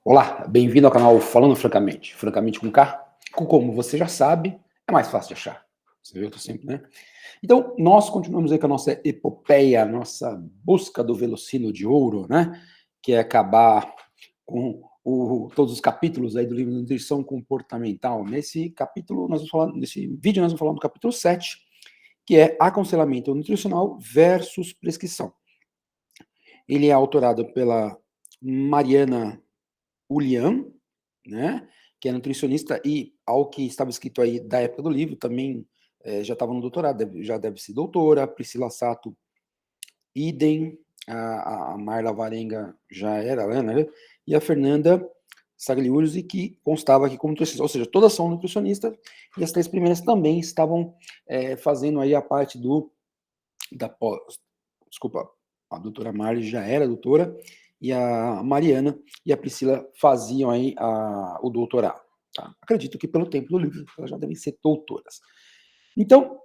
Olá, bem-vindo ao canal Falando Francamente, francamente com K, como você já sabe, é mais fácil de achar. Você viu que eu sempre, né? Então, nós continuamos aí com a nossa epopeia, a nossa busca do Velocino de Ouro, né? Que é acabar com todos os capítulos aí do livro de Nutrição Comportamental. Nesse capítulo, nesse vídeo, nós vamos falar do capítulo 7, que é aconselhamento nutricional versus prescrição. Ele é autorado pela Mariana Ulian, né, que é nutricionista e, ao que estava escrito aí da época do livro, também já estava no doutorado, já deve ser doutora, a Priscila Sato, idem, a Marla Varenga já era, né, e a Fernanda Sagliusi, que constava aqui como nutricionista, ou seja, todas são nutricionistas, e as três primeiras também estavam fazendo aí a parte da pós, desculpa, a doutora Marli já era doutora, e a Mariana e a Priscila faziam aí o doutorado. Tá? Acredito que pelo tempo do livro elas já devem ser doutoras. Então,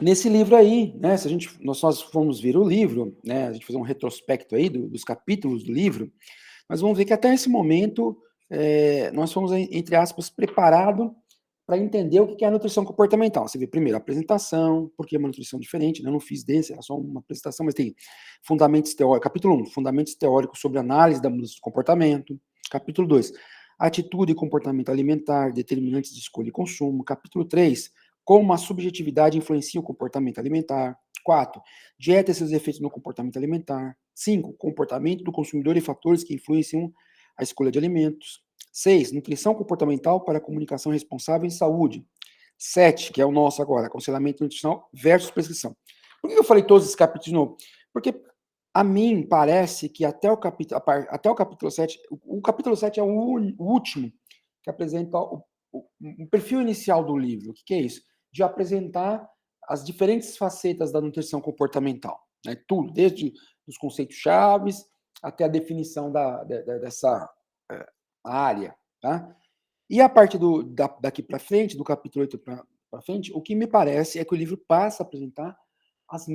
nesse livro aí, né, se nós formos ver o livro, né, a gente fazer um retrospecto aí dos capítulos do livro, nós vamos ver que até esse momento nós fomos, entre aspas, preparados para entender o que é a nutrição comportamental. Você vê primeiro a apresentação, porque é uma nutrição diferente, né? Eu não fiz desse, era só uma apresentação, mas tem fundamentos teóricos, capítulo 1, fundamentos teóricos sobre análise da mudança de comportamento, capítulo 2, atitude e comportamento alimentar, determinantes de escolha e consumo, capítulo 3, como a subjetividade influencia o comportamento alimentar, 4, dieta e seus efeitos no comportamento alimentar, 5, comportamento do consumidor e fatores que influenciam a escolha de alimentos, 6, nutrição comportamental para comunicação responsável em saúde. 7, que é o nosso agora, aconselhamento nutricional versus prescrição. Por que eu falei todos esses capítulos de novo? Porque a mim parece que até o capítulo 7, o capítulo 7 é o último que apresenta o perfil inicial do livro. O que é isso? De apresentar as diferentes facetas da nutrição comportamental. Né? Tudo, desde os conceitos chaves até a definição dessa área, tá? E a partir daqui para frente, do capítulo 8 para frente, o que me parece é que o livro passa a apresentar as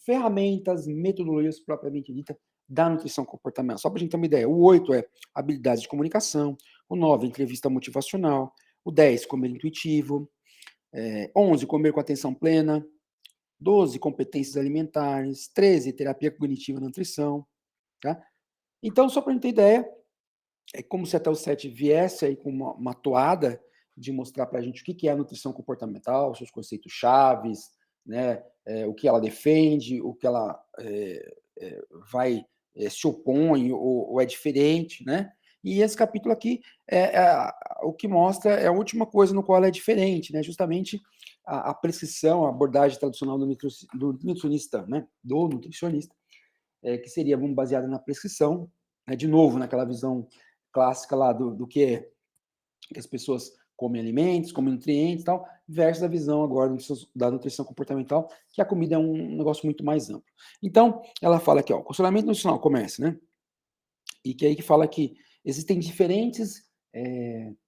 ferramentas, metodologias propriamente dita da nutrição comportamental. Só para a gente ter uma ideia, o 8 é habilidades de comunicação, o 9, entrevista motivacional, o 10, comer intuitivo, 11, comer com atenção plena, 12, competências alimentares, 13, terapia cognitiva na nutrição, tá? Então, só para a gente ter ideia, é como se até o 7 viesse aí com uma toada de mostrar para a gente o que é a nutrição comportamental, seus conceitos chaves, né, o que ela defende, o que ela vai, se opõe ou é diferente, né? E esse capítulo aqui, o que mostra é a última coisa no qual ela é diferente, né? Justamente a prescrição, a abordagem tradicional do nutricionista, né? Do nutricionista, que seria baseada na prescrição, né? De novo, naquela visão clássica lá do que as pessoas comem alimentos, comem nutrientes e tal, versus a visão agora da nutrição comportamental, que a comida é um negócio muito mais amplo. Então, ela fala aqui, ó, condicionamento nutricional, começa, né? E que aí que fala que existem diferentes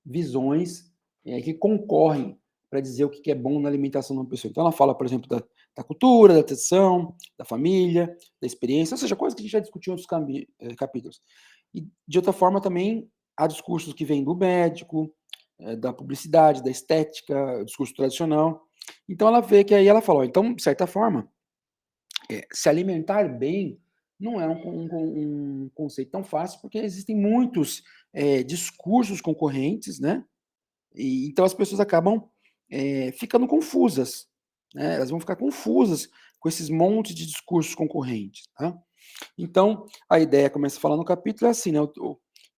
visões que concorrem para dizer o que é bom na alimentação de uma pessoa. Então, ela fala, por exemplo, da cultura, da tradição, da família, da experiência, ou seja, coisas que a gente já discutiu em outros capítulos. E, de outra forma, também há discursos que vêm do médico, da publicidade, da estética, discurso tradicional. Então, ela vê que aí ela fala, ó, então, de certa forma, se alimentar bem não é um conceito tão fácil, porque existem muitos discursos concorrentes, né? E, então, as pessoas acabam ficando confusas, né? Elas vão ficar confusas com esses montes de discursos concorrentes, tá? Então, a ideia, começa a falar no capítulo, é assim, né?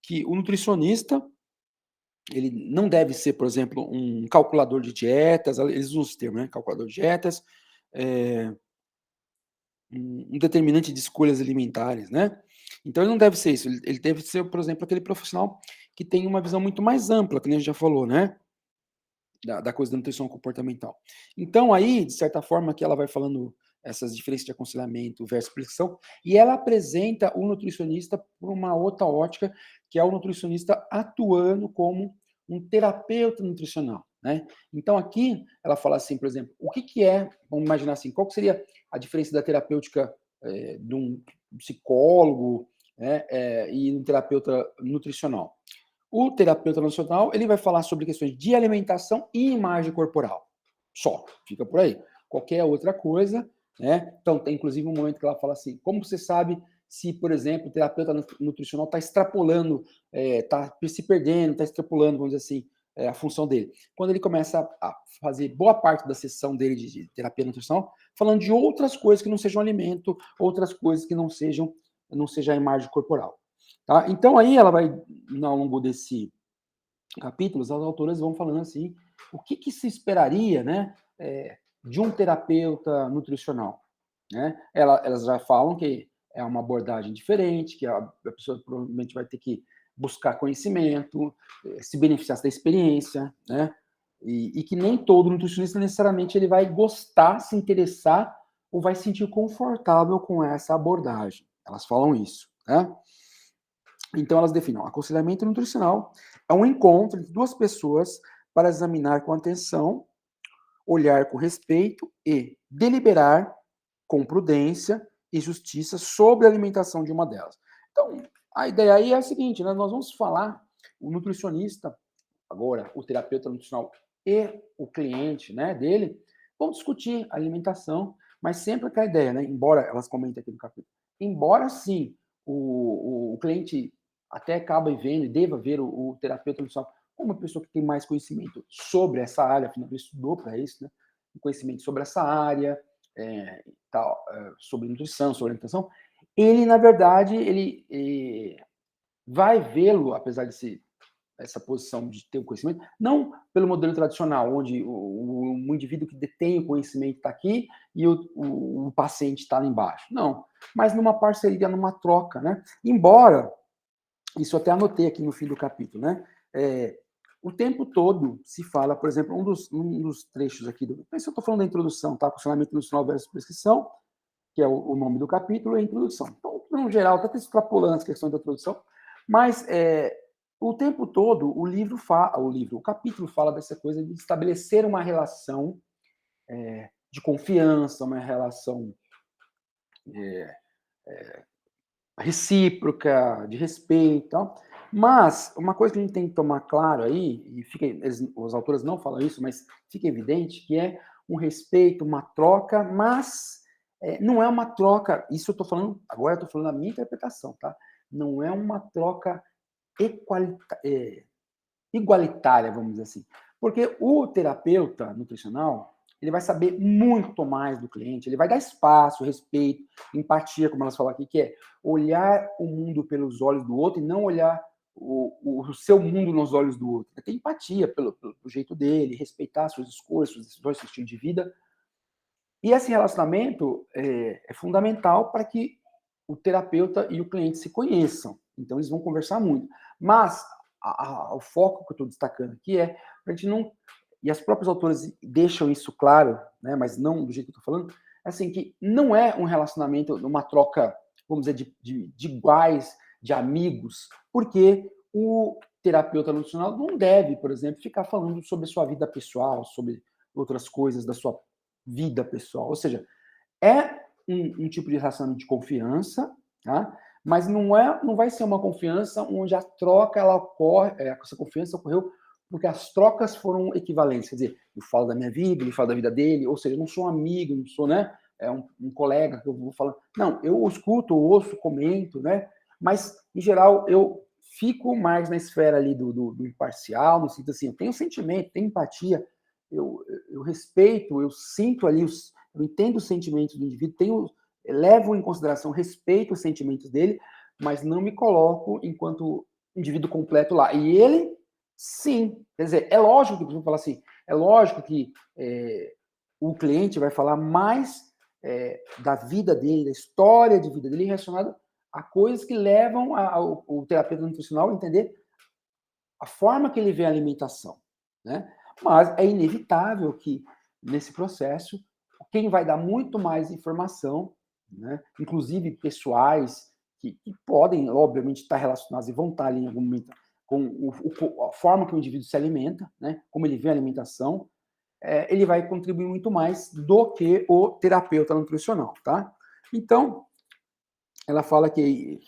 Que o nutricionista, ele não deve ser, por exemplo, um calculador de dietas, eles usam esse termo, né? Calculador de dietas, um determinante de escolhas alimentares, né? Então, ele não deve ser isso, ele deve ser, por exemplo, aquele profissional que tem uma visão muito mais ampla, que nem a gente já falou, né? Da coisa da nutrição comportamental. Então, aí, de certa forma, que ela vai falando essas diferenças de aconselhamento versus prescrição, e ela apresenta o nutricionista por uma outra ótica, que é o nutricionista atuando como um terapeuta nutricional, né? Então, aqui, ela fala assim, por exemplo, o que é, vamos imaginar assim, qual que seria a diferença da terapêutica de um psicólogo, e no terapeuta nutricional. O terapeuta nutricional, ele vai falar sobre questões de alimentação e imagem corporal. Só, fica por aí. Qualquer outra coisa, né? Então, tem inclusive um momento que ela fala assim, como você sabe se, por exemplo, o terapeuta nutricional está extrapolando, está se perdendo, está extrapolando, vamos dizer assim, a função dele. Quando ele começa a fazer boa parte da sessão dele de terapia nutricional, falando de outras coisas que não sejam alimento, outras coisas que não seja a imagem corporal. Tá? Então, aí ela vai, ao longo desse capítulo, as autoras vão falando assim, o que se esperaria, né, de um terapeuta nutricional, né? Elas já falam que é uma abordagem diferente, que a pessoa provavelmente vai ter que buscar conhecimento, se beneficiar da experiência, né? E que nem todo nutricionista necessariamente ele vai gostar, se interessar ou vai se sentir confortável com essa abordagem. Elas falam isso, né? Então elas definem, aconselhamento nutricional é um encontro entre duas pessoas para examinar com atenção, olhar com respeito e deliberar com prudência e justiça sobre a alimentação de uma delas. Então, a ideia aí é a seguinte, né? Nós vamos falar, o nutricionista, agora o terapeuta nutricional e o cliente, né, dele, vão discutir a alimentação, mas sempre com a ideia, né? Embora, elas comentem aqui no capítulo, embora sim o cliente até acaba vendo e deva ver o terapeuta nutricional como uma pessoa que tem mais conhecimento sobre essa área, afinal ele estudou para isso, né? Conhecimento sobre essa área, sobre nutrição, sobre alimentação, ele, na verdade, ele vai vê-lo, apesar de ser essa posição de ter o conhecimento, não pelo modelo tradicional, onde o indivíduo que detém o conhecimento está aqui e o paciente está lá embaixo. Não, mas numa parceria, numa troca, né? Embora, isso até anotei aqui no fim do capítulo, né? O tempo todo se fala, por exemplo, um dos trechos aqui, mas eu estou falando da introdução, tá? Funcionamento nutricional versus prescrição, que é o nome do capítulo, é a introdução. Então, no geral, está extrapolando as questões da introdução, mas o tempo todo o capítulo fala dessa coisa de estabelecer uma relação de confiança, uma relação recíproca, de respeito, tal. Mas uma coisa que a gente tem que tomar claro aí, e os autores não falam isso, mas fica evidente que é um respeito, uma troca, mas não é uma troca, isso eu estou falando, agora eu estou falando a minha interpretação, tá? Não é uma troca igualitária, vamos dizer assim. Porque o terapeuta nutricional, ele vai saber muito mais do cliente, ele vai dar espaço, respeito, empatia, como elas falam aqui, que é olhar o mundo pelos olhos do outro e não olhar o seu mundo nos olhos do outro. É ter empatia pelo jeito dele, respeitar suas escolhas, suas decisões, seu estilo de vida. E esse relacionamento é fundamental para que o terapeuta e o cliente se conheçam. Então, eles vão conversar muito. Mas o foco que eu estou destacando aqui é para a gente não. E as próprias autoras deixam isso claro, né, mas não do jeito que eu estou falando, assim, que não é um relacionamento, uma troca, vamos dizer, de iguais, de amigos, porque o terapeuta nutricional não deve, por exemplo, ficar falando sobre sua vida pessoal, sobre outras coisas da sua vida pessoal. Ou seja, é um tipo de relacionamento de confiança, tá? Mas não vai ser uma confiança onde a troca ela ocorre, essa confiança ocorreu porque as trocas foram equivalentes. Quer dizer, eu falo da minha vida, ele fala da vida dele, ou seja, eu não sou um amigo, não sou, né, um colega que eu vou falar. Não, eu escuto, eu ouço, comento, né? Mas, em geral, eu fico mais na esfera ali do imparcial, no sentido assim, eu tenho sentimento, tenho empatia, eu respeito, eu sinto ali, eu entendo os sentimentos do indivíduo, levo em consideração, respeito os sentimentos dele, mas não me coloco enquanto indivíduo completo lá. E ele, sim, quer dizer, é lógico que, por exemplo, falar assim, é lógico que o cliente vai falar mais da vida dele, da história de vida dele relacionada a coisas que levam o terapeuta nutricional a entender a forma que ele vê a alimentação, né? Mas é inevitável que, nesse processo, quem vai dar muito mais informação, né, inclusive pessoais, que podem, obviamente, estar relacionados e vão estar ali em algum momento com a forma que o indivíduo se alimenta, né, como ele vê a alimentação, ele vai contribuir muito mais do que o terapeuta nutricional, tá? Então, ela fala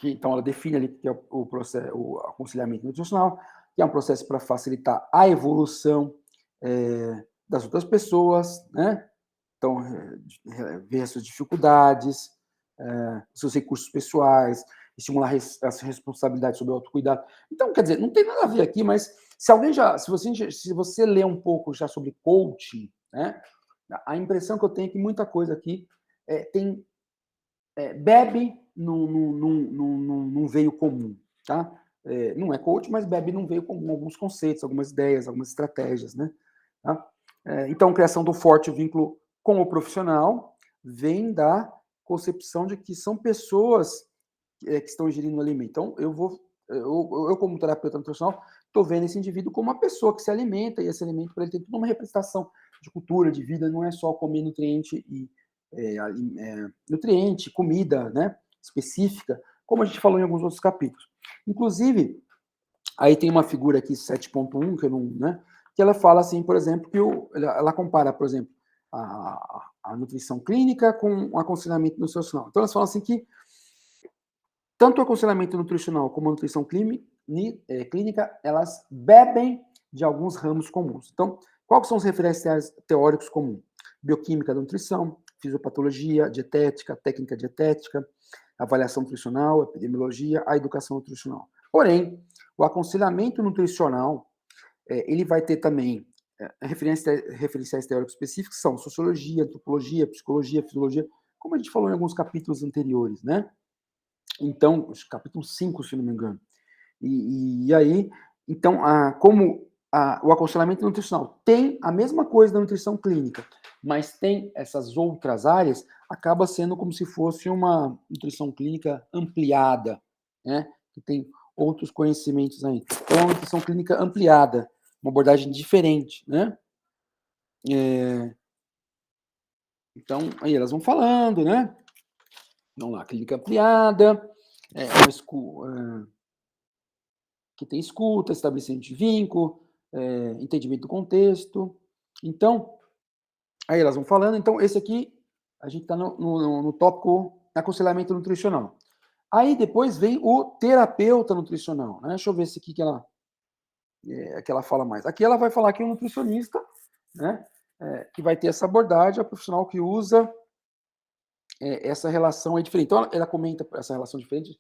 então, ela define ali que é o processo, o aconselhamento nutricional, que é um processo para facilitar a evolução das outras pessoas, né? Então, ver as suas dificuldades, seus recursos pessoais, estimular essa responsabilidade sobre o autocuidado. Então, quer dizer, não tem nada a ver aqui, mas se você ler um pouco já sobre coaching, né, a impressão que eu tenho é que muita coisa aqui bebe num veio comum, tá? Não é coach, mas bebe num veio comum, alguns conceitos, algumas ideias, algumas estratégias, né? Tá? Então, criação do forte vínculo com o profissional vem da concepção de que são pessoas que estão ingerindo o alimento. Então, eu como terapeuta nutricional, estou vendo esse indivíduo como uma pessoa que se alimenta, e esse alimento para ele tem toda uma representação de cultura, de vida, não é só comer nutriente nutriente, comida, né, específica, como a gente falou em alguns outros capítulos. Inclusive, aí tem uma figura aqui, 7.1, que eu não, né, que ela fala assim, por exemplo, que ela compara, por exemplo, a nutrição clínica com o aconselhamento nutricional. Então, elas falam assim que tanto o aconselhamento nutricional como a nutrição clínica, elas bebem de alguns ramos comuns. Então, quais são os referenciais teóricos comuns? Bioquímica da nutrição, fisiopatologia, dietética, técnica dietética, avaliação nutricional, epidemiologia, a educação nutricional. Porém, o aconselhamento nutricional, ele vai ter também referenciais teóricos específicos, são sociologia, antropologia, psicologia, fisiologia, como a gente falou em alguns capítulos anteriores, né? Então, capítulo 5, se não me engano. E aí, então, como o aconselhamento nutricional tem a mesma coisa da nutrição clínica, mas tem essas outras áreas, acaba sendo como se fosse uma nutrição clínica ampliada, né? Que tem outros conhecimentos aí. Então, é uma nutrição clínica ampliada, uma abordagem diferente, né? Então, aí elas vão falando, né? Vamos lá, clínica ampliada, que tem escuta, estabelecimento de vínculo, entendimento do contexto. Então, aí elas vão falando. Então, esse aqui, a gente está no tópico aconselhamento nutricional. Aí depois vem o terapeuta nutricional, né? Deixa eu ver se aqui que ela fala mais. Aqui ela vai falar que o nutricionista, né? Que vai ter essa abordagem, é o profissional que usa essa relação aí diferente. Então, ela comenta essa relação diferente,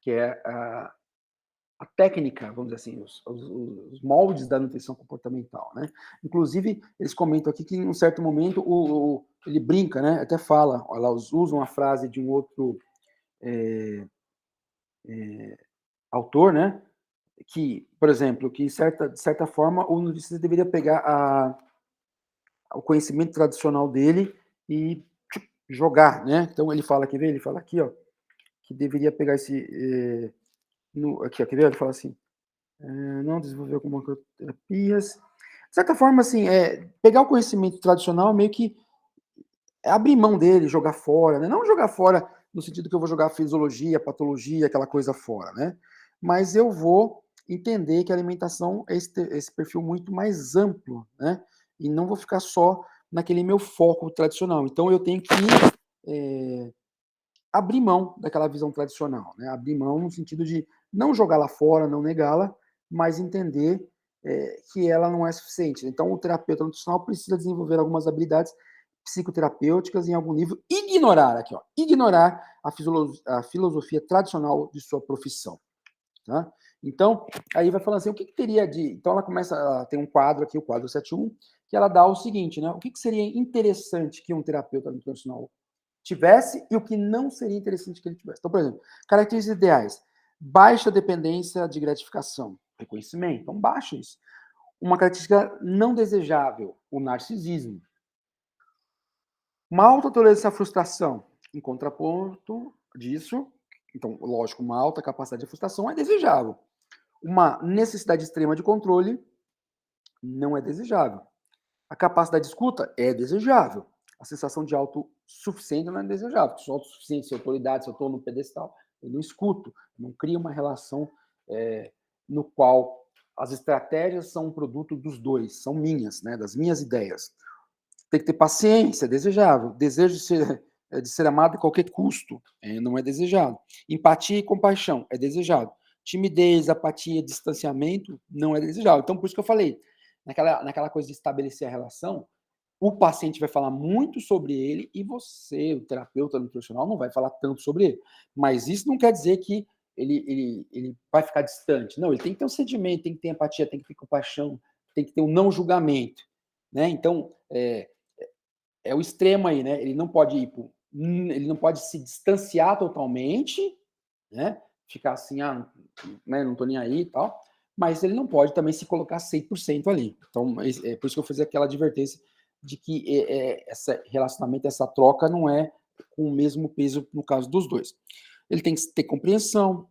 que é a técnica, vamos dizer assim, os moldes da nutrição comportamental, né? Inclusive, eles comentam aqui que em um certo momento ele brinca, né? Até fala, elas usam a frase de um outro autor, né? Que, por exemplo, que de certa forma o nutricionista deveria pegar o conhecimento tradicional dele e jogar, né? Então ele fala, quer ver? Ele fala aqui, ó, que deveria pegar esse aqui, ó, quer ver? Ele fala assim, não desenvolver algumas terapias. De certa forma, assim, pegar o conhecimento tradicional, meio que abrir mão dele, jogar fora, né? Não jogar fora no sentido que eu vou jogar fisiologia, patologia, aquela coisa fora, né? Mas eu vou entender que a alimentação é esse perfil muito mais amplo, né? E não vou ficar só naquele meu foco tradicional. Então eu tenho que abrir mão daquela visão tradicional, né? Abrir mão no sentido de não jogá-la fora, não negá-la, mas entender que ela não é suficiente. Então, o terapeuta nutricional precisa desenvolver algumas habilidades psicoterapêuticas em algum nível, ignorar a filosofia tradicional de sua profissão. Tá? Então, aí vai falando assim, o que teria de... Então, ela tem um quadro aqui, o quadro 7.1, que ela dá o seguinte, né? O que seria interessante que um terapeuta nutricional tivesse e o que não seria interessante que ele tivesse. Então, por exemplo, características ideais. Baixa dependência de gratificação, reconhecimento. Então, baixa isso. Uma característica não desejável, o narcisismo. Uma alta tolerância à frustração, em contraponto disso, então, lógico, uma alta capacidade de frustração é desejável. Uma necessidade extrema de controle não é desejável. A capacidade de escuta é desejável. A sensação de autossuficiência não é desejável. Se eu sou autossuficiente, se eu autoridade, se eu estou no pedestal, eu não escuto, não crio uma relação no qual as estratégias são um produto dos dois, são minhas, né, das minhas ideias. Tem que ter paciência, é desejável. Desejo de ser de ser amado a qualquer custo, não é desejado. Empatia e compaixão é desejado. Timidez, apatia, distanciamento não é desejado. Então, por isso que eu falei, naquela coisa de estabelecer a relação, o paciente vai falar muito sobre ele e você, o terapeuta nutricional, não vai falar tanto sobre ele. Mas isso não quer dizer que ele vai ficar distante. Não, ele tem que ter um sentimento, tem que ter empatia, tem que ter compaixão, tem que ter um não julgamento. Né? Então, é o extremo aí, né? Ele não pode ele não pode se distanciar totalmente, né? Ficar assim, né, não tô nem aí e tal, mas ele não pode também se colocar 100% ali. Então, é por isso que eu fiz aquela advertência de que esse relacionamento, essa troca não é com o mesmo peso no caso dos dois. Ele tem que ter compreensão,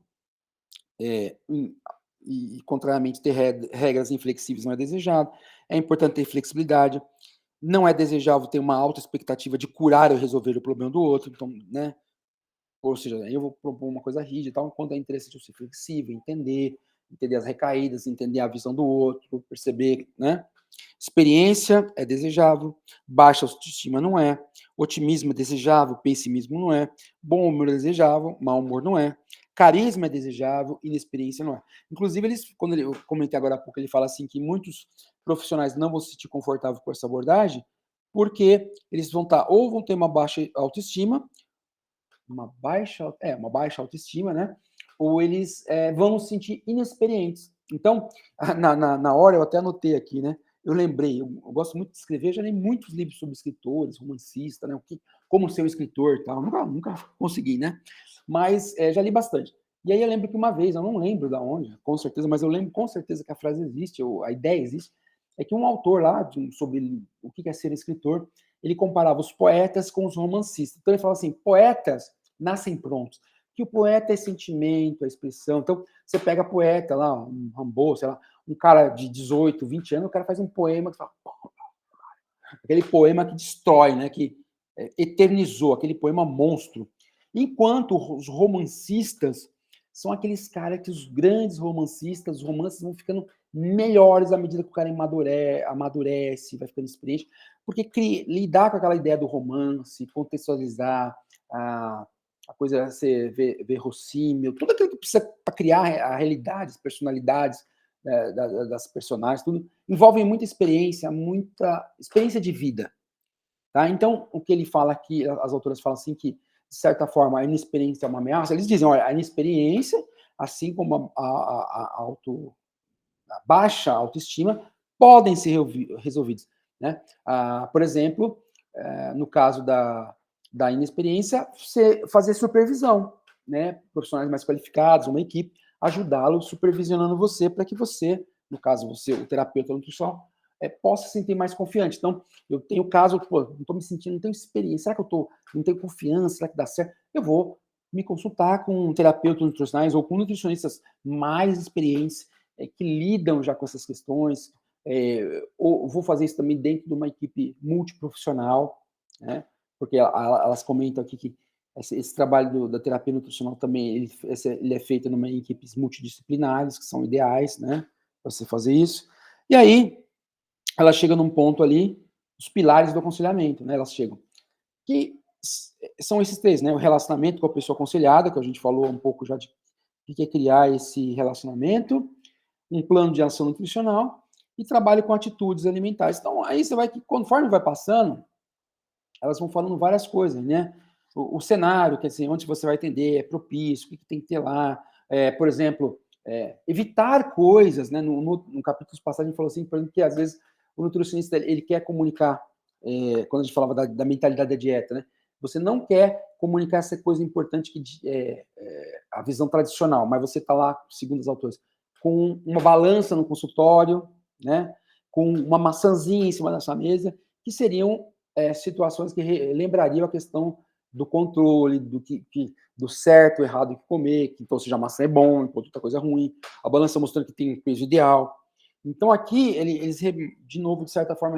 e contrariamente ter regras inflexíveis não é desejado. É importante ter flexibilidade. Não é desejável ter uma alta expectativa de curar ou resolver o problema do outro. Então, né? Ou seja, eu vou propor uma coisa rígida e tal, quando é interessante eu ser flexível, entender as recaídas, entender a visão do outro, perceber, né? Experiência é desejável, baixa autoestima não é, otimismo é desejável, pessimismo não é, bom humor é desejável, mau humor não é, carisma é desejável, inexperiência não é. Inclusive, quando eu comentei agora há pouco, ele fala assim que muitos profissionais não vão se sentir confortáveis com essa abordagem, porque eles vão ter uma baixa autoestima, uma baixa autoestima, né? Ou eles vão se sentir inexperientes. Então, na hora, eu até anotei aqui, né? Eu lembrei, eu gosto muito de escrever, já li muitos livros sobre escritores, romancistas, né? Como ser um escritor e tal. Nunca consegui, né? Mas já li bastante. E aí eu lembro que uma vez, eu não lembro da onde, com certeza, mas eu lembro com certeza que a frase existe, ou a ideia existe, é que um autor lá, sobre o que é ser escritor, ele comparava os poetas com os romancistas. Então ele fala assim, poetas nascem prontos. Que o poeta é sentimento, é expressão. Então, você pega poeta lá, um Rimbaud, sei lá, um cara de 18, 20 anos, o cara faz um poema que fala, aquele poema que destrói, né, que eternizou, aquele poema monstro. Enquanto os romancistas são aqueles caras que os grandes romancistas, os romances vão ficando melhores à medida que o cara amadurece, vai ficando experiente, porque lidar com aquela ideia do romance, contextualizar a coisa ser verossímil, tudo aquilo que precisa para criar a realidade, as personalidades das personagens, tudo envolve muita experiência de vida. Tá? Então, o que ele fala aqui, as autoras falam assim que, de certa forma, a inexperiência é uma ameaça. Eles dizem, olha, a inexperiência, assim como a baixa autoestima, podem ser resolvidos. Né? Por exemplo, no caso da inexperiência, fazer supervisão, né? Profissionais mais qualificados, uma equipe, ajudá-lo supervisionando você para que você, no caso você, o terapeuta nutricional, possa se sentir mais confiante. Então, eu tenho caso, não estou me sentindo, não tenho experiência, será que não tenho confiança, será que dá certo? Eu vou me consultar com terapeutas nutricionais ou com nutricionistas mais experientes, que lidam já com essas questões, ou vou fazer isso também dentro de uma equipe multiprofissional, né? Porque elas comentam aqui que esse trabalho da terapia nutricional também ele é feito em equipes multidisciplinares, que são ideais, né? Para você fazer isso. E aí, ela chega num ponto ali, os pilares do aconselhamento, né? Elas chegam. Que são esses três, né? O relacionamento com a pessoa aconselhada, que a gente falou um pouco já de que é criar esse relacionamento, um plano de ação nutricional e trabalho com atitudes alimentares. Então, aí você vai que, conforme vai passando, elas vão falando várias coisas, né? O cenário, quer dizer, onde você vai atender, é propício, o que tem que ter lá. Por exemplo, evitar coisas, né? No capítulo passado, a gente falou assim, por exemplo, que às vezes o nutricionista ele quer comunicar, quando a gente falava da mentalidade da dieta, né? Você não quer comunicar essa coisa importante que a visão tradicional, mas você está lá, segundo os autores, com uma balança no consultório, né? Com uma maçãzinha em cima da sua mesa, que seriam situações que lembrariam a questão do controle, do certo, errado que comer, que então seja a maçã é bom, enquanto outra coisa é ruim, a balança mostrando que tem peso ideal. Então aqui eles de novo, de certa forma,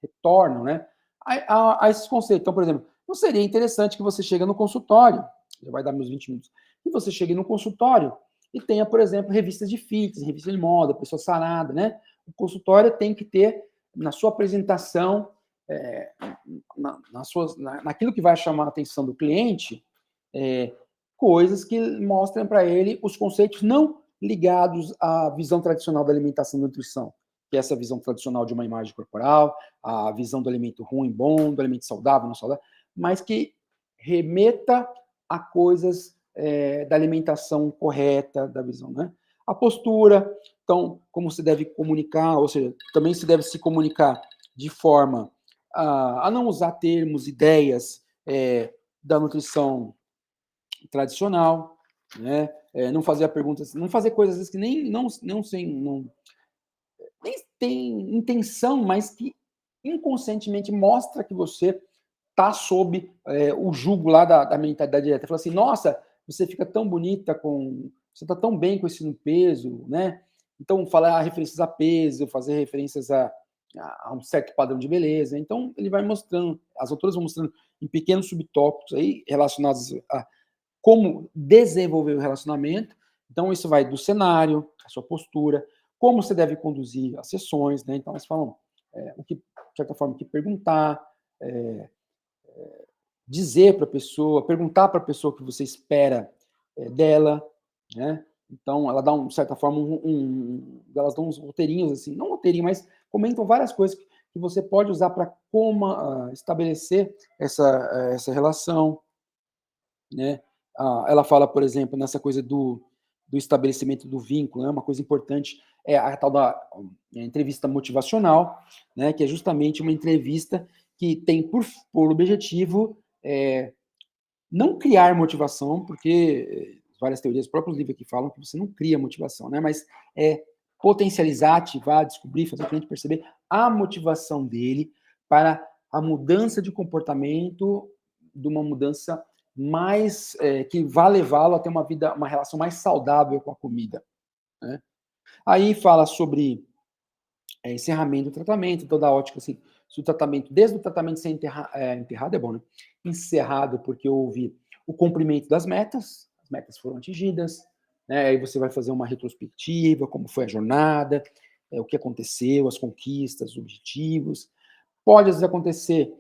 retornam, né, a esses conceitos. Então, por exemplo, não seria interessante que você chegue no consultório, já vai dar meus 20 minutos, que você chegue no consultório e tenha, por exemplo, revistas de fitness, revistas de moda, pessoa sarada, né? O consultório tem que ter, na sua apresentação, é, naquilo que vai chamar a atenção do cliente, é, coisas que mostrem para ele os conceitos não ligados à visão tradicional da alimentação e nutrição, que é essa visão tradicional de uma imagem corporal, a visão do alimento ruim, bom, do alimento saudável, não saudável, mas que remeta a coisas da alimentação correta, da visão, né? A postura, então, como se deve comunicar, ou seja, também se deve se comunicar de forma a não usar termos, ideias da nutrição tradicional, né? Não fazer perguntas, não fazer coisas que nem tem intenção, mas que inconscientemente mostra que você está sob o jugo lá da mentalidade direta. Fala assim, nossa, você fica tão bonita você está tão bem com esse peso, né? Então, falar referências a peso, fazer referências a um certo padrão de beleza. Então, ele vai mostrando, as autoras vão mostrando em pequenos subtópicos aí relacionados a como desenvolver o relacionamento. Então, isso vai do cenário, a sua postura, como você deve conduzir as sessões, né? Então, elas falam o que, de certa forma, o que perguntar, dizer para a pessoa, perguntar para a pessoa o que você espera dela, né? Então, ela dá, de certa forma, elas dão uns roteirinhos, assim, não roteirinho, mas comentam várias coisas que você pode usar para como estabelecer essa relação, né? Ela fala, por exemplo, nessa coisa do estabelecimento do vínculo, né? Uma coisa importante é a tal da entrevista motivacional, né? Que é justamente uma entrevista que tem por objetivo não criar motivação, porque várias teorias, os próprios livros aqui falam que você não cria motivação, né? Mas potencializar, ativar, descobrir, fazer o cliente perceber a motivação dele para a mudança de comportamento, de uma mudança mais que vai levá-lo a ter uma relação mais saudável com a comida, né? Aí fala sobre encerramento do tratamento, toda a ótica assim, se o tratamento, desde o tratamento ser enterrado é bom, né? Encerrado porque houve o cumprimento das metas, as metas foram atingidas, né? Aí você vai fazer uma retrospectiva, como foi a jornada, o que aconteceu, as conquistas, os objetivos. Pode, às vezes, acontecer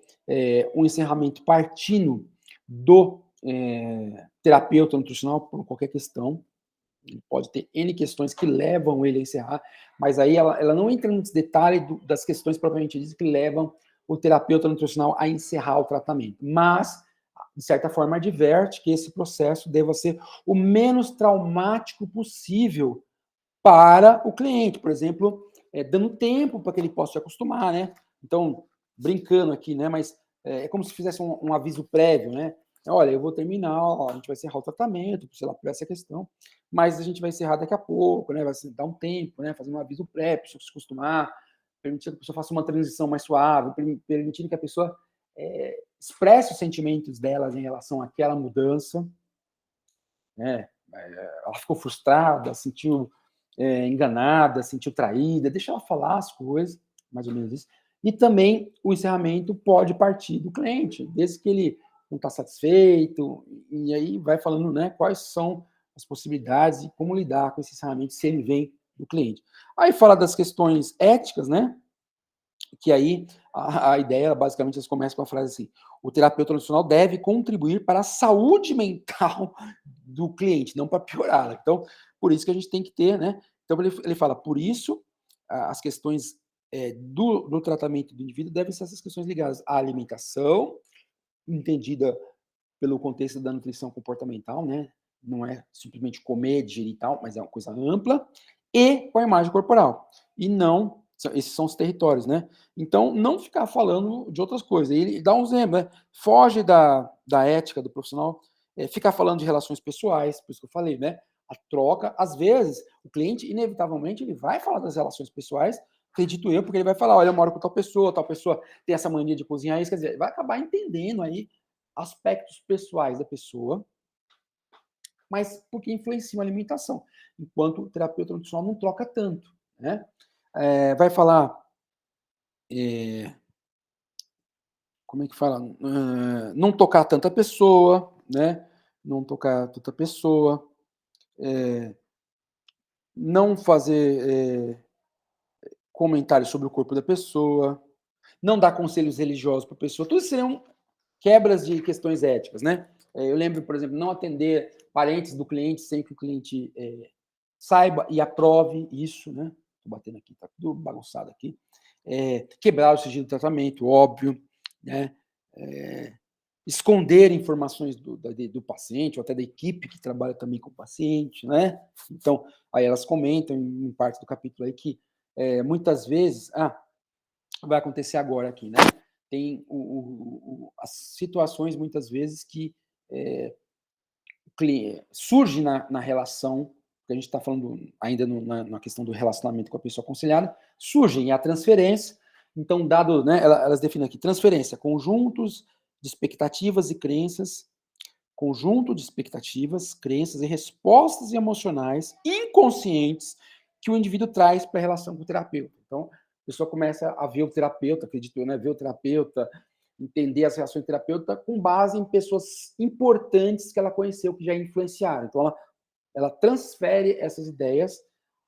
um encerramento partindo do terapeuta nutricional por qualquer questão, pode ter N questões que levam ele a encerrar, mas aí ela não entra nos detalhes das questões propriamente ditas que levam o terapeuta nutricional a encerrar o tratamento. Mas, de certa forma, adverte que esse processo deva ser o menos traumático possível para o cliente. Por exemplo, dando tempo para que ele possa se acostumar, né? Então, brincando aqui, né? Mas é como se fizesse um aviso prévio, né? Olha, eu vou terminar, ó, a gente vai encerrar o tratamento, sei lá, por essa questão, mas a gente vai encerrar daqui a pouco, né? Vai dar um tempo, né? Fazendo um aviso prévio, para a pessoa se acostumar, permitindo que a pessoa faça uma transição mais suave, permitindo que a pessoa expresse os sentimentos delas em relação àquela mudança, né? Ela ficou frustrada, sentiu enganada, sentiu traída, deixa ela falar as coisas, mais ou menos isso. E também o encerramento pode partir do cliente, desde que ele não está satisfeito, e aí vai falando, né, quais são as possibilidades e como lidar com esse encerramento se ele vem do cliente. Aí fala das questões éticas, né, que aí a ideia, basicamente, eles começam com a frase assim, o terapeuta nutricional deve contribuir para a saúde mental do cliente, não para piorá-la. Então, por isso que a gente tem que ter, né? Então, ele fala, por isso, as questões do tratamento do indivíduo devem ser essas questões ligadas à alimentação, entendida pelo contexto da nutrição comportamental, né? Não é simplesmente comer, digerir e tal, mas é uma coisa ampla, e com a imagem corporal. E não, esses são os territórios, né? Então, não ficar falando de outras coisas. Ele dá um exemplo, né? Foge da ética do profissional, ficar falando de relações pessoais, por isso que eu falei, né? A troca, às vezes, o cliente, inevitavelmente, ele vai falar das relações pessoais, acredito eu, porque ele vai falar, olha, eu moro com tal pessoa tem essa mania de cozinhar isso, quer dizer, vai acabar entendendo aí aspectos pessoais da pessoa, mas porque influenciam a alimentação, enquanto o terapeuta nutricional não troca tanto, né? Vai falar, como é que fala? Não tocar tanta pessoa, né? Não tocar tanta pessoa, não fazer comentários sobre o corpo da pessoa, não dar conselhos religiosos para a pessoa, tudo seriam quebras de questões éticas, né? Eu lembro, por exemplo, não atender parentes do cliente sem que o cliente saiba e aprove isso, né? Estou batendo aqui, tá tudo bagunçado aqui. Quebrar o sigilo do tratamento, óbvio, né? Esconder informações do paciente, ou até da equipe que trabalha também com o paciente, né? Então, aí elas comentam em parte do capítulo aí que muitas vezes, vai acontecer agora aqui, né? Tem as situações, muitas vezes, que surge na relação, que a gente está falando ainda na questão do relacionamento com a pessoa aconselhada, surgem a transferência. Então, dado, né, elas definem aqui, transferência, conjuntos de expectativas e crenças, conjunto de expectativas, crenças e respostas emocionais inconscientes que o indivíduo traz para a relação com o terapeuta. Então, a pessoa começa a ver o terapeuta, acredito eu, né, ver o terapeuta, entender as reações do terapeuta com base em pessoas importantes que ela conheceu, que já influenciaram. Então, ela transfere essas ideias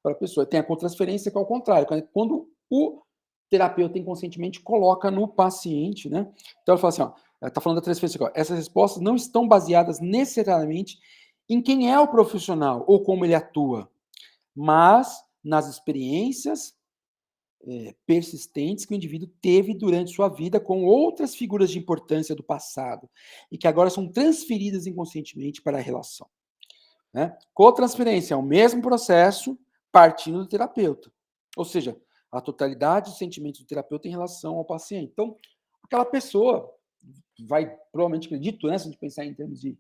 para a pessoa. Tem a contransferência, que é o contrário, quando o terapeuta inconscientemente coloca no paciente, né? Então, ela fala assim, ela está falando da transferência aqui, essas respostas não estão baseadas necessariamente em quem é o profissional ou como ele atua, mas nas experiências persistentes que o indivíduo teve durante sua vida com outras figuras de importância do passado e que agora são transferidas inconscientemente para a relação. Né? Cotransferência é o mesmo processo partindo do terapeuta, ou seja, a totalidade dos sentimentos do terapeuta em relação ao paciente. Então, aquela pessoa vai, provavelmente, acredito, né, se a gente pensar em termos de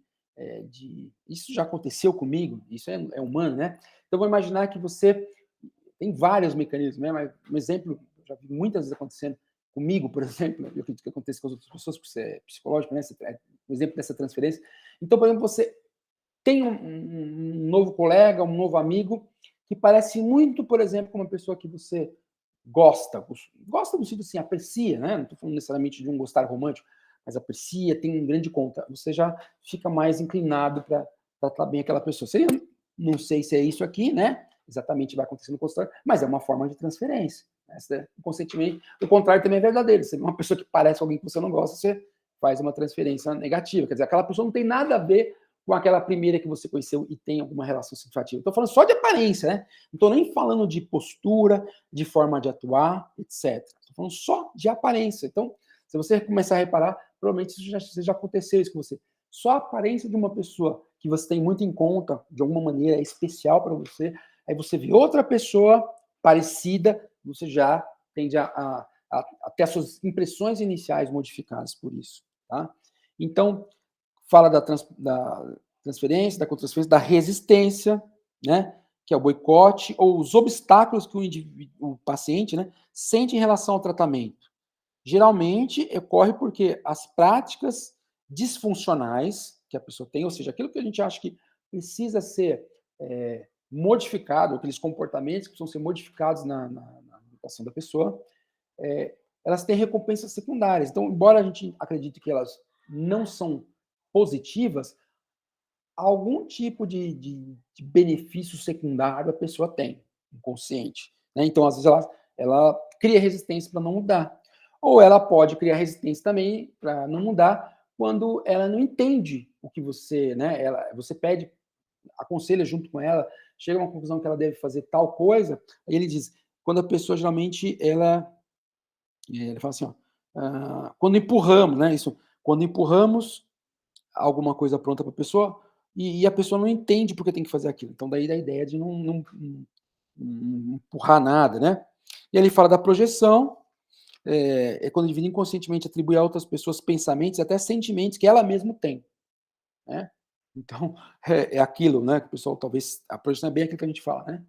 isso já aconteceu comigo, isso é humano, né? Então, vou imaginar que você tem vários mecanismos, né? Mas um exemplo, já vi muitas vezes acontecendo comigo, por exemplo, eu acredito que aconteça com as outras pessoas, porque você é psicológico, né? Um exemplo dessa transferência. Então, por exemplo, você tem um novo colega, um novo amigo, que parece muito, por exemplo, com uma pessoa que você gosta no sentido assim, aprecia, né? Não estou falando necessariamente de um gostar romântico, mas aprecia, tem um grande conta. Você já fica mais inclinado para tratar bem aquela pessoa. Não sei se é isso aqui, né? Exatamente vai acontecer no consultório, mas é uma forma de transferência. Né? Conscientemente, o contrário também é verdadeiro. Você vê uma pessoa que parece alguém que você não gosta, você faz uma transferência negativa. Quer dizer, aquela pessoa não tem nada a ver com aquela primeira que você conheceu e tem alguma relação significativa. Estou falando só de aparência, né? Não estou nem falando de postura, de forma de atuar, etc. Estou falando só de aparência. Então, se você começar a reparar, provavelmente isso já aconteceu isso com você. Só a aparência de uma pessoa que você tem muito em conta, de alguma maneira é especial para você, aí você vê outra pessoa parecida, você já tende a ter as suas impressões iniciais modificadas por isso. Tá? Então, fala da transferência, da contransferência, da resistência, né? Que é o boicote, ou os obstáculos que o paciente, né, sente em relação ao tratamento. Geralmente, ocorre porque as práticas disfuncionais que a pessoa tem, ou seja, aquilo que a gente acha que precisa ser modificado, aqueles comportamentos que precisam ser modificados na educação da pessoa, elas têm recompensas secundárias. Então, embora a gente acredite que elas não são positivas, algum tipo de benefício secundário a pessoa tem, inconsciente. Né? Então, às vezes, ela cria resistência para não mudar. Ou ela pode criar resistência também para não mudar quando ela não entende o que você, né? Você pede, aconselha junto com ela, chega a uma conclusão que ela deve fazer tal coisa, aí ele diz, quando a pessoa geralmente, ele fala assim, quando empurramos, né? Quando empurramos alguma coisa pronta para a pessoa, e a pessoa não entende porque tem que fazer aquilo. Então, daí da ideia de não empurrar nada, né? E ele fala da projeção, quando o indivíduo inconscientemente atribui a outras pessoas pensamentos, até sentimentos que ela mesma tem, né? Então, é aquilo, né? Que o pessoal talvez, a projeção é bem aquilo que a gente fala, né?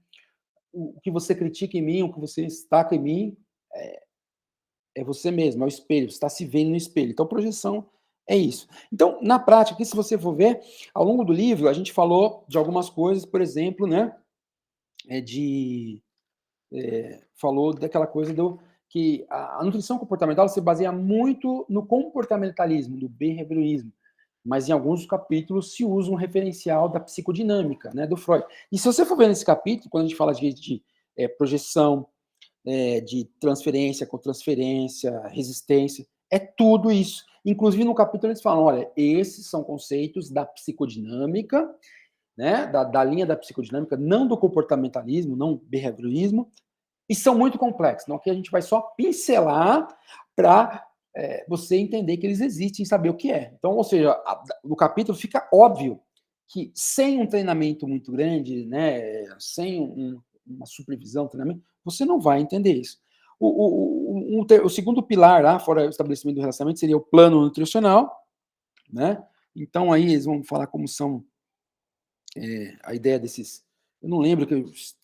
O que você critica em mim, o que você destaca em mim, é você mesmo, é o espelho, você está se vendo no espelho. Então, projeção é isso. Então, na prática, aqui, se você for ver, ao longo do livro, a gente falou de algumas coisas, por exemplo, né, falou daquela coisa que a nutrição comportamental se baseia muito no comportamentalismo, do behaviorismo, mas em alguns capítulos se usa um referencial da psicodinâmica, né, do Freud. E se você for ver nesse capítulo, quando a gente fala de projeção, de transferência, cotransferência, resistência, é tudo isso. Inclusive, no capítulo eles falam, olha, esses são conceitos da psicodinâmica, né, da linha da psicodinâmica, não do comportamentalismo, não behaviorismo, e são muito complexos. Então, aqui a gente vai só pincelar para você entender que eles existem e saber o que é. Então, ou seja, no capítulo fica óbvio que sem um treinamento muito grande, né, sem uma supervisão, treinamento, você não vai entender isso. O segundo pilar lá, fora o estabelecimento do relacionamento, seria o plano nutricional, né? Então, aí eles vão falar como são a ideia desses. Eu não lembro que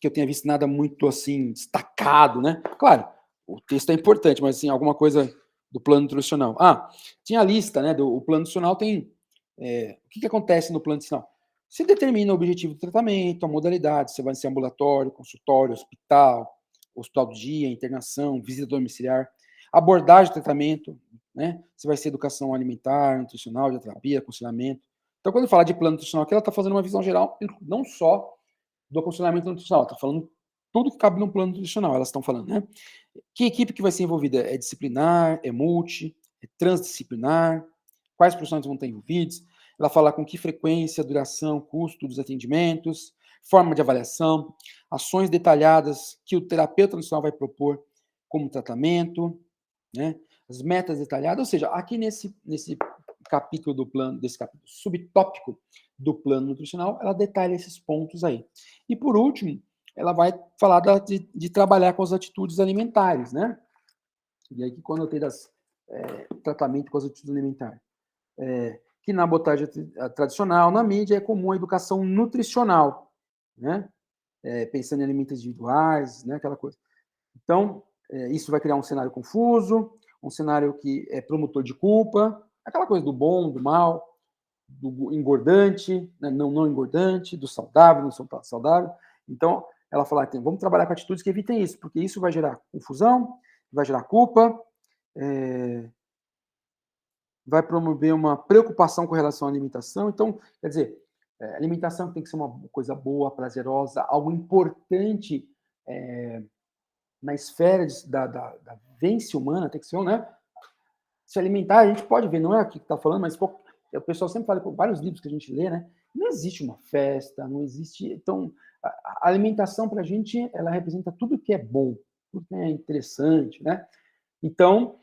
eu tenha visto nada muito assim destacado, né? Claro, o texto é importante, mas assim, alguma coisa do plano nutricional. Tinha a lista, né? O plano nutricional tem. O que acontece no plano nutricional? Se determina o objetivo do tratamento, a modalidade, se vai ser ambulatório, consultório, hospital do dia, internação, visita domiciliar, abordagem do tratamento, né? Se vai ser educação alimentar, nutricional, de terapia, aconselhamento. Então, quando fala de plano nutricional, aqui ela está fazendo uma visão geral, não só do aconselhamento nutricional, está falando tudo que cabe no plano nutricional, elas estão falando, né? Que equipe que vai ser envolvida? É disciplinar, é multi, é transdisciplinar, quais profissionais vão estar envolvidos? Ela fala com que frequência, duração, custo dos atendimentos, forma de avaliação, ações detalhadas que o terapeuta nutricional vai propor como tratamento, né? As metas detalhadas, ou seja, aqui nesse capítulo do plano, desse capítulo subtópico do plano nutricional, ela detalha esses pontos aí. E por último, ela vai falar de trabalhar com as atitudes alimentares, né? E aí que quando eu tenho tratamento com as atitudes alimentares, que na abordagem tradicional, na mídia, é comum a educação nutricional, né? Pensando em alimentos individuais, né? Aquela coisa. Então, isso vai criar um cenário confuso, um cenário que é promotor de culpa, aquela coisa do bom, do mal, do engordante, né, não engordante, do saudável, não saudável. Então, ela fala que vamos trabalhar com atitudes que evitem isso, porque isso vai gerar confusão, vai gerar culpa, vai promover uma preocupação com relação à alimentação. Então, quer dizer, alimentação tem que ser uma coisa boa, prazerosa, algo importante na esfera da vivência humana, tem que ser, né? Se alimentar, a gente pode ver, não é aqui que está falando, mas o pessoal sempre fala com vários livros que a gente lê, né? Não existe uma festa, não existe. Então, a alimentação para a gente, ela representa tudo que é bom, tudo que é interessante, né? Então,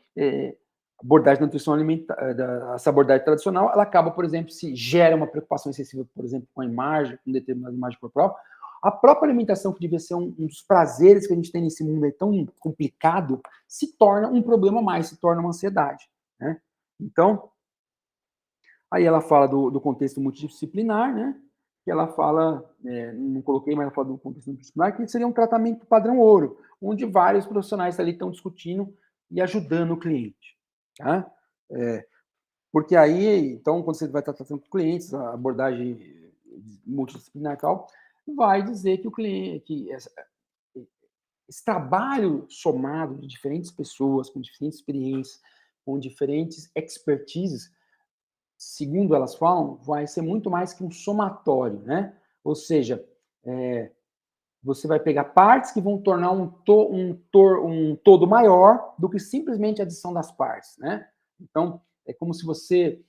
abordagem da nutrição alimentar, essa abordagem tradicional, ela acaba, por exemplo, se gera uma preocupação excessiva, por exemplo, com a imagem, com determinada imagem corporal, a própria alimentação, que devia ser um dos prazeres que a gente tem nesse mundo aí tão complicado, se torna um problema a mais, se torna uma ansiedade, né? Então, aí ela fala do contexto multidisciplinar, né? Que ela fala, não coloquei, mas ela fala do contexto multidisciplinar, que seria um tratamento padrão ouro, onde vários profissionais ali estão discutindo e ajudando o cliente, tá? Porque aí, então, quando você vai estar tratando com clientes, a abordagem multidisciplinar e tal, vai dizer que o cliente, que esse trabalho somado de diferentes pessoas, com diferentes experiências, com diferentes expertises, segundo elas falam, vai ser muito mais que um somatório, né? Ou seja, você vai pegar partes que vão tornar um todo maior do que simplesmente a adição das partes, né? Então, é como se você...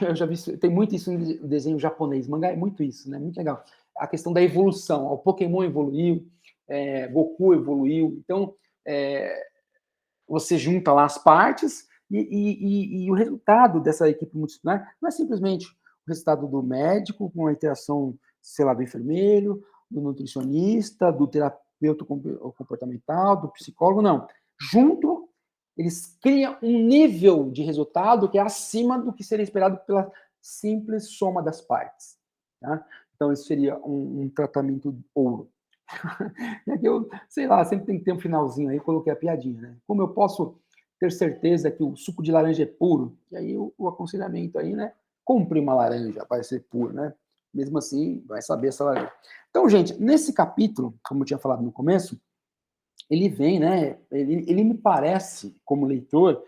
Eu já vi, tem muito isso no desenho japonês, mangá é muito isso, né? Muito legal. A questão da evolução, o Pokémon evoluiu, Goku evoluiu, então você junta lá as partes e o resultado dessa equipe multidisciplinar não é simplesmente o resultado do médico com a interação, sei lá, do enfermeiro, do nutricionista, do terapeuta comportamental, do psicólogo, não. Junto, eles criam um nível de resultado que é acima do que seria esperado pela simples soma das partes. Tá? Então, isso seria um tratamento ouro. É que eu, sei lá, sempre tem que ter um finalzinho aí, coloquei a piadinha, né? Como eu posso ter certeza que o suco de laranja é puro? E aí o aconselhamento aí, né? Compre uma laranja para ser puro, né? Mesmo assim, vai saber essa laranja. Então, gente, nesse capítulo, como eu tinha falado no começo, ele vem, né? Ele me parece, como leitor,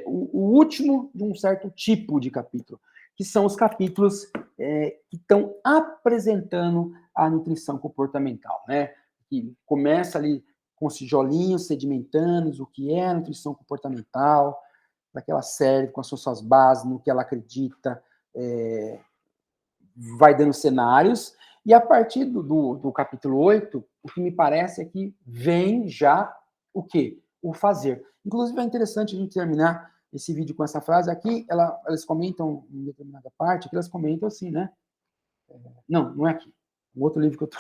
o último de um certo tipo de capítulo, que são os capítulos que estão apresentando a nutrição comportamental, né? Que começa ali com os tijolinhos sedimentando o que é a nutrição comportamental, daquela série com as suas bases, no que ela acredita, vai dando cenários, e a partir do capítulo 8, o que me parece é que vem já o quê? O fazer. Inclusive é interessante a gente terminar esse vídeo com essa frase aqui, elas comentam em determinada parte, que elas comentam assim, né? Não é aqui. Um outro livro que eu tô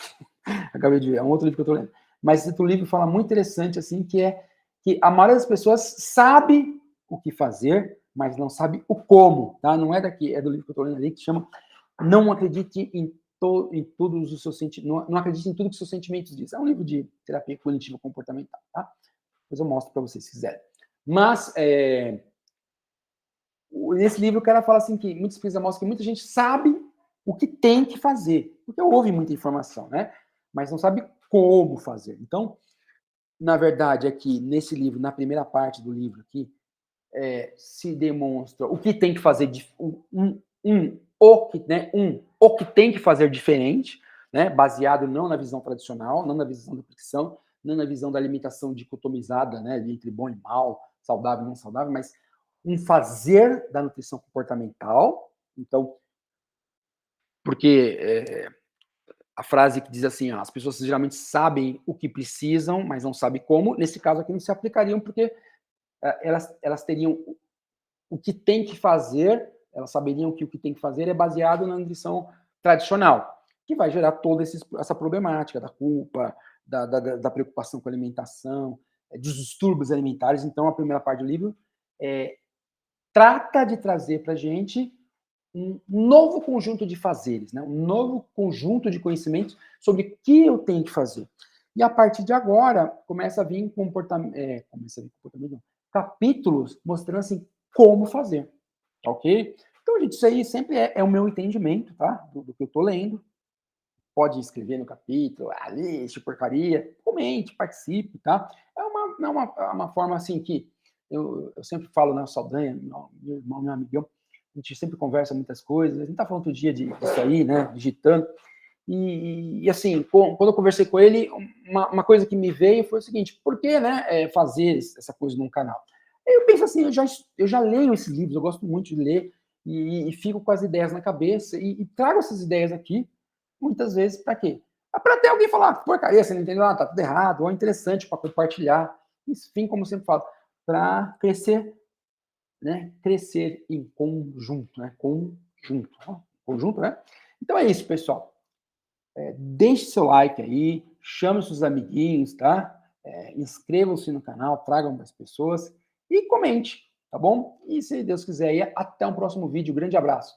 acabei de ver, é um outro livro que eu tô lendo. Mas esse outro livro fala muito interessante, assim, que é que a maioria das pessoas sabe o que fazer, mas não sabe o como, tá? Não é daqui, é do livro que eu tô lendo ali, que chama Não Acredite em todos os seus sentimentos, não acredite em tudo que seus sentimentos dizem. É um livro de terapia cognitiva comportamental, tá? Depois eu mostro para vocês, se quiserem. Mas, nesse livro, o cara fala assim que muitas pesquisas mostram que muita gente sabe o que tem que fazer, porque houve muita informação, né? Mas não sabe como fazer. Então, na verdade, aqui, nesse livro, na primeira parte do livro aqui, se demonstra o que tem que fazer, o que tem que fazer diferente, né? Baseado não na visão tradicional, não na visão da nutrição, não na visão da alimentação dicotomizada, né? Entre bom e mal, saudável e não saudável, mas um fazer da nutrição comportamental. Então, porque a frase que diz assim, ó, as pessoas geralmente sabem o que precisam, mas não sabem como, nesse caso aqui não se aplicariam, porque elas teriam o que tem que fazer, elas saberiam que o que tem que fazer é baseado na nutrição tradicional, que vai gerar toda essa problemática da culpa, da preocupação com a alimentação, dos distúrbios alimentares. Então, a primeira parte do livro trata de trazer para a gente um novo conjunto de fazeres, né? Um novo conjunto de conhecimentos sobre o que eu tenho que fazer. E a partir de agora, começa a vir capítulos mostrando assim como fazer, tá ok? Então, gente, isso aí sempre é o meu entendimento, tá? Do que eu estou lendo. Pode escrever no capítulo, lixo, porcaria, comente, participe, tá? É uma forma assim que eu sempre falo, né, o Saldanha, meu irmão, meu amigão, a gente sempre conversa muitas coisas, a gente tá falando todo dia disso aí, né, digitando, e assim, quando eu conversei com ele, uma coisa que me veio foi o seguinte, por que, né, fazer essa coisa num canal? Eu penso assim, eu já leio esses livros, eu gosto muito de ler, e fico com as ideias na cabeça, e trago essas ideias aqui, muitas vezes, para quê? Para ter alguém falar, porcaria, você não entendeu, tá tudo errado, ou é interessante para compartilhar, enfim, como eu sempre falo, para crescer, né? Crescer em conjunto, né? Conjunto, né? Então é isso, pessoal. Deixe seu like aí, chame seus amiguinhos, tá? Inscrevam-se no canal, tragam mais pessoas e comente, tá bom? E se Deus quiser, aí, até um próximo vídeo. Grande abraço.